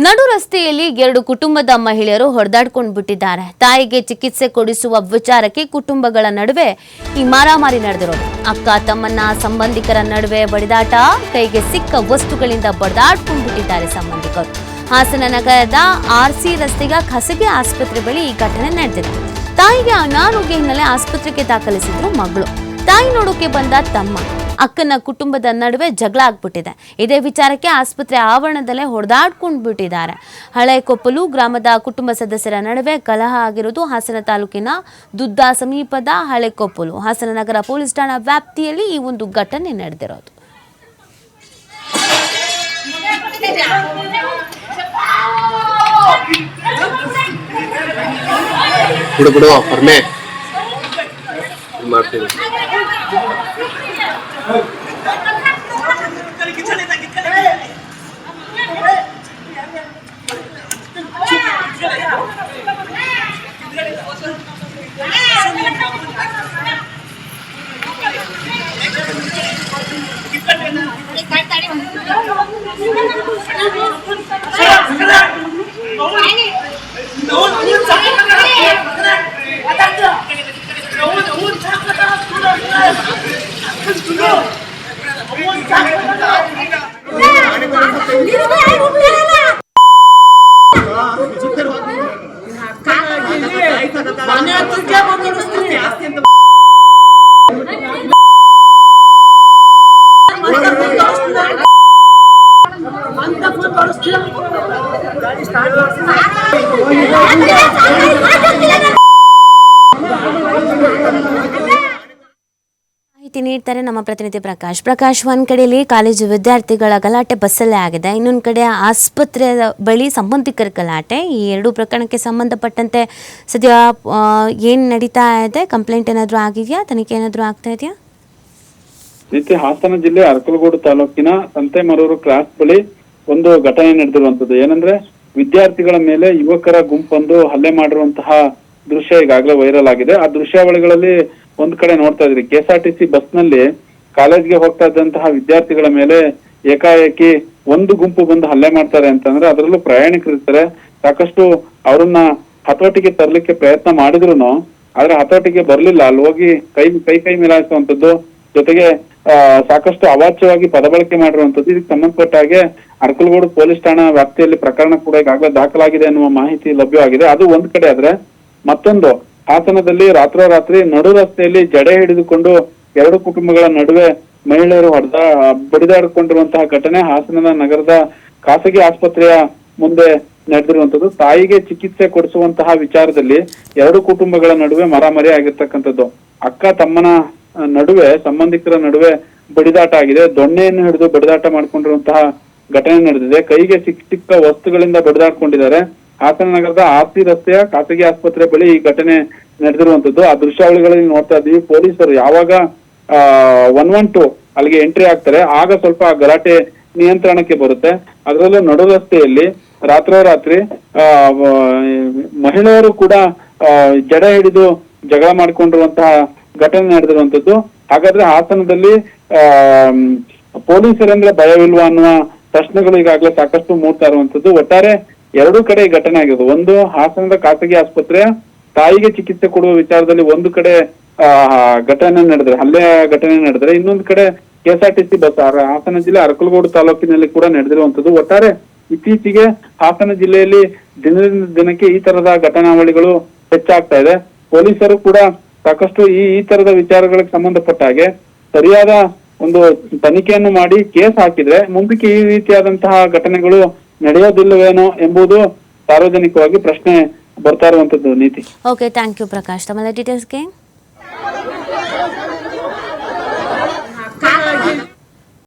ನಡು ರಸ್ತೆಯಲ್ಲಿ ಎರಡು ಕುಟುಂಬದ ಮಹಿಳೆಯರು ಹೊಡೆದಾಡಿಕೊಂಡು ಬಿಟ್ಟಿದ್ದಾರೆ. ತಾಯಿಗೆ ಚಿಕಿತ್ಸೆ ಕೊಡಿಸುವ ವಿಚಾರಕ್ಕೆ ಕುಟುಂಬಗಳ ನಡುವೆ ಈ ಮಾರಾಮಾರಿ ನಡೆದಿರೋದು. ಅಕ್ಕ ತಮ್ಮನ್ನ ಸಂಬಂಧಿಕರ ನಡುವೆ ಬಡಿದಾಟ, ಕೈಗೆ ಸಿಕ್ಕ ವಸ್ತುಗಳಿಂದ ಬಡಿದಾಡ್ಕೊಂಡು ಬಿಟ್ಟಿದ್ದಾರೆ ಸಂಬಂಧಿಕರು. ಹಾಸನ ನಗರದ ಆರ್ಸಿ ರಸ್ತೆಯ ಖಾಸಗಿ ಆಸ್ಪತ್ರೆ ಬಳಿ ಈ ಘಟನೆ ನಡೆದಿದೆ. ತಾಯಿಗೆ ಅನಾರೋಗ್ಯ ಹಿನ್ನೆಲೆ ಆಸ್ಪತ್ರೆಗೆ ದಾಖಲಿಸಿದ್ರು ಮಗಳು. ತಾಯಿ ನೋಡೋಕೆ ಬಂದ ತಮ್ಮ, ಅಕ್ಕನ ಕುಟುಂಬದ ನಡುವೆ ಜಗಳ ಆಗ್ಬಿಟ್ಟಿದೆ. ಇದೇ ವಿಚಾರಕ್ಕೆ ಆಸ್ಪತ್ರೆ ಆವರಣದಲ್ಲೇ ಹೊಡೆದಾಡ್ಕೊಂಡು ಬಿಟ್ಟಿದ್ದಾರೆ. ಹಳೆಕೊಪ್ಪಲು ಗ್ರಾಮದ ಕುಟುಂಬ ಸದಸ್ಯರ ನಡುವೆ ಕಲಹ ಆಗಿರುವುದು ಹಾಸನ ತಾಲೂಕಿನ ದುದ್ದ ಸಮೀಪದ ಹಳೆಕೊಪ್ಪಲು ಹಾಸನ ನಗರ ಪೊಲೀಸ್ ಠಾಣಾ ವ್ಯಾಪ್ತಿಯಲ್ಲಿ ಈ ಒಂದು ಘಟನೆ ನಡೆದಿರೋದು. ಮಾಹಿತಿ ನೀಡ್ತಾರೆ ನಮ್ಮ ಪ್ರತಿನಿಧಿ ಪ್ರಕಾಶ್. ಒಂದ್ ಕಡೆಯಲ್ಲಿ ಕಾಲೇಜು ವಿದ್ಯಾರ್ಥಿಗಳ ಗಲಾಟೆ ಬಸ್ಸಲ್ಲೇ ಆಗಿದೆ, ಇನ್ನೊಂದು ಕಡೆ ಆಸ್ಪತ್ರೆ ಬಳಿ ಸಂಬಂಧಿಕರ ಗಲಾಟೆ. ಈ ಎರಡು ಪ್ರಕರಣಕ್ಕೆ ಸಂಬಂಧಪಟ್ಟಂತೆ ಸದ್ಯ ಏನ್ ನಡೀತಾ ಇದೆ? ಕಂಪ್ಲೇಂಟ್ ಏನಾದ್ರು ಆಗಿದೆಯಾ? ತನಿಖೆ ಏನಾದ್ರು ಆಗ್ತಾ ಇದೆಯಾ? ಹಾಸನ ಜಿಲ್ಲೆ ಅರಕಲಗೂಡು ತಾಲೂಕಿನ ಸಂತೆಮರೂರು ಕ್ರಾಸ್ ಬಳಿ ಒಂದು ಘಟನೆ ನಡೆದಿರುವಂತದ್ದು. ಏನಂದ್ರೆ ವಿದ್ಯಾರ್ಥಿಗಳ ಮೇಲೆ ಯುವಕರ ಗುಂಪೊಂದು ಹಲ್ಲೆ ಮಾಡಿರುವಂತಹ ದೃಶ್ಯ ಈಗಾಗಲೇ ವೈರಲ್ ಆಗಿದೆ. ಆ ದೃಶ್ಯಾವಳಿಗಳಲ್ಲಿ ಒಂದ್ ಕಡೆ ನೋಡ್ತಾ ಇದ್ರಿ, KSRTC ಬಸ್ ನಲ್ಲಿ ಕಾಲೇಜ್ಗೆ ಹೋಗ್ತಾ ಇದ್ದಂತಹ ವಿದ್ಯಾರ್ಥಿಗಳ ಮೇಲೆ ಏಕಾಏಕಿ ಒಂದು ಗುಂಪು ಬಂದು ಹಲ್ಲೆ ಮಾಡ್ತಾರೆ ಅಂತಂದ್ರೆ, ಅದರಲ್ಲೂ ಪ್ರಯಾಣಿಕರಿರ್ತಾರೆ. ಸಾಕಷ್ಟು ಅವ್ರನ್ನ ಹತೋಟಿಗೆ ತರ್ಲಿಕ್ಕೆ ಪ್ರಯತ್ನ ಮಾಡಿದ್ರು ಆದ್ರೆ ಹತೋಟಿಗೆ ಬರ್ಲಿಲ್ಲ. ಅಲ್ಲಿ ಹೋಗಿ ಕೈ ಮೇಲಾಯಿಸುವಂತದ್ದು, ಜೊತೆಗೆ ಸಾಕಷ್ಟು ಅವಾಚ್ಯವಾಗಿ ಪದಬಳಕೆ ಮಾಡಿರುವಂತದ್ದು. ಇದಕ್ಕೆ ಸಂಬಂಧಪಟ್ಟ ಹಾಗೆ ಅರಕಲಗೂಡು ಪೊಲೀಸ್ ಠಾಣಾ ವ್ಯಾಪ್ತಿಯಲ್ಲಿ ಪ್ರಕರಣ ಕೂಡ ಈಗಾಗಲೇ ದಾಖಲಾಗಿದೆ ಅನ್ನುವ ಮಾಹಿತಿ ಲಭ್ಯವಾಗಿದೆ. ಅದು ಒಂದ್ ಕಡೆ ಆದ್ರೆ, ಮತ್ತೊಂದು ಹಾಸನದಲ್ಲಿ ರಾತ್ರೋರಾತ್ರಿ ನಡು ರಸ್ತೆಯಲ್ಲಿ ಜಡೆ ಹಿಡಿದುಕೊಂಡು ಎರಡು ಕುಟುಂಬಗಳ ನಡುವೆ ಮಹಿಳೆಯರು ಬಡಿದಾಡಿಕೊಂಡಿರುವಂತಹ ಘಟನೆ ಹಾಸನದ ನಗರದ ಖಾಸಗಿ ಆಸ್ಪತ್ರೆಯ ಮುಂದೆ ನಡೆದಿರುವಂತದ್ದು. ತಾಯಿಗೆ ಚಿಕಿತ್ಸೆ ಕೊಡಿಸುವಂತಹ ವಿಚಾರದಲ್ಲಿ ಎರಡು ಕುಟುಂಬಗಳ ನಡುವೆ ಮಾರಾಮಾರಿ ಆಗಿರ್ತಕ್ಕಂಥದ್ದು. ಅಕ್ಕ ತಮ್ಮನ ನಡುವೆ, ಸಂಬಂಧಿಕರ ನಡುವೆ ಬಡಿದಾಟ ಆಗಿದೆ. ದೊಣ್ಣೆಯನ್ನು ಹಿಡಿದು ಬಡಿದಾಟ ಮಾಡ್ಕೊಂಡಿರುವಂತಹ ಘಟನೆ ನಡೆದಿದೆ. ಕೈಗೆ ಸಿಕ್ಕ ವಸ್ತುಗಳಿಂದ ಬಡಿದಾಡ್ಕೊಂಡಿದ್ದಾರೆ. ಹಾಸನ ನಗರದ ಆರ್ಸಿ ರಸ್ತೆಯ ಖಾಸಗಿ ಆಸ್ಪತ್ರೆ ಬಳಿ ಈ ಘಟನೆ ನಡೆದಿರುವಂತದ್ದು. ಆ ದೃಶ್ಯಾವಳಿಗಳಲ್ಲಿ ನೋಡ್ತಾ ಇದ್ದೀವಿ. ಪೊಲೀಸರು ಯಾವಾಗ 112 ಅಲ್ಲಿಗೆ ಎಂಟ್ರಿ ಆಗ್ತಾರೆ, ಆಗ ಸ್ವಲ್ಪ ಗಲಾಟೆ ನಿಯಂತ್ರಣಕ್ಕೆ ಬರುತ್ತೆ. ಅದರಲ್ಲೂ ನಡು ರಸ್ತೆಯಲ್ಲಿ ರಾತ್ರೋರಾತ್ರಿ ಮಹಿಳೆಯರು ಕೂಡ ಜಡೆ ಹಿಡಿದು ಜಗಳ ಮಾಡಿಕೊಂಡಿರುವಂತಹ ಘಟನೆ ನಡೆದಿರುವಂತದ್ದು. ಹಾಗಾದ್ರೆ ಹಾಸನದಲ್ಲಿ ಪೊಲೀಸರಂದ್ರೆ ಭಯವಿಲ್ವಾ ಅನ್ನುವ ಪ್ರಶ್ನೆಗಳು ಈಗಾಗಲೇ ಸಾಕಷ್ಟು ಮೂಡ್ತಾ ಇರುವಂತದ್ದು. ಒಟ್ಟಾರೆ ಎರಡೂ ಕಡೆ ಘಟನೆ ಆಗಿರೋದು. ಒಂದು, ಹಾಸನದ ಖಾಸಗಿ ಆಸ್ಪತ್ರೆಯ ತಾಯಿಗೆ ಚಿಕಿತ್ಸೆ ಕೊಡುವ ವಿಚಾರದಲ್ಲಿ ಒಂದು ಕಡೆ ಘಟನೆ ನಡೆದ್ರೆ, ಹಲ್ಲೆಯ ಘಟನೆ ನಡೆದ್ರೆ, ಇನ್ನೊಂದು ಕಡೆ KSRTC ಬಸ್ ಹಾಸನ ಜಿಲ್ಲೆ ಅರಕಲಗೂಡು ತಾಲೂಕಿನಲ್ಲಿ ಕೂಡ ನಡೆದಿರುವಂತದ್ದು. ಒಟ್ಟಾರೆ ಇತ್ತೀಚೆಗೆ ಹಾಸನ ಜಿಲ್ಲೆಯಲ್ಲಿ ದಿನದಿಂದ ದಿನಕ್ಕೆ ಈ ತರದ ಘಟನಾವಳಿಗಳು ಹೆಚ್ಚಾಗ್ತಾ ಇದೆ. ಪೊಲೀಸರು ಕೂಡ ಸಾಕಷ್ಟು ಈ ತರದ ವಿಚಾರಗಳಿಗೆ ಸಂಬಂಧಪಟ್ಟ ಹಾಗೆ ಸರಿಯಾದ ಒಂದು ತನಿಖೆಯನ್ನು ಮಾಡಿ ಕೇಸ್ ಹಾಕಿದ್ರೆ ಮುಂದಕ್ಕೆ ಈ ರೀತಿಯಾದಂತಹ ಘಟನೆಗಳು ನಡೆಯೋದಿಲ್ಲವೇನೋ ಎಂಬುದು ಸಾರ್ವಜನಿಕವಾಗಿ ಪ್ರಶ್ನೆ ಬರ್ತಾ ಇರುವಂತದ್ದು. ನೀತಿ. ಓಕೆ, ಥ್ಯಾಂಕ್ ಯು ಪ್ರಕಾಶ್ ತಮ್ಮ ಡೀಟೇಲ್ಸ್ಗೆ.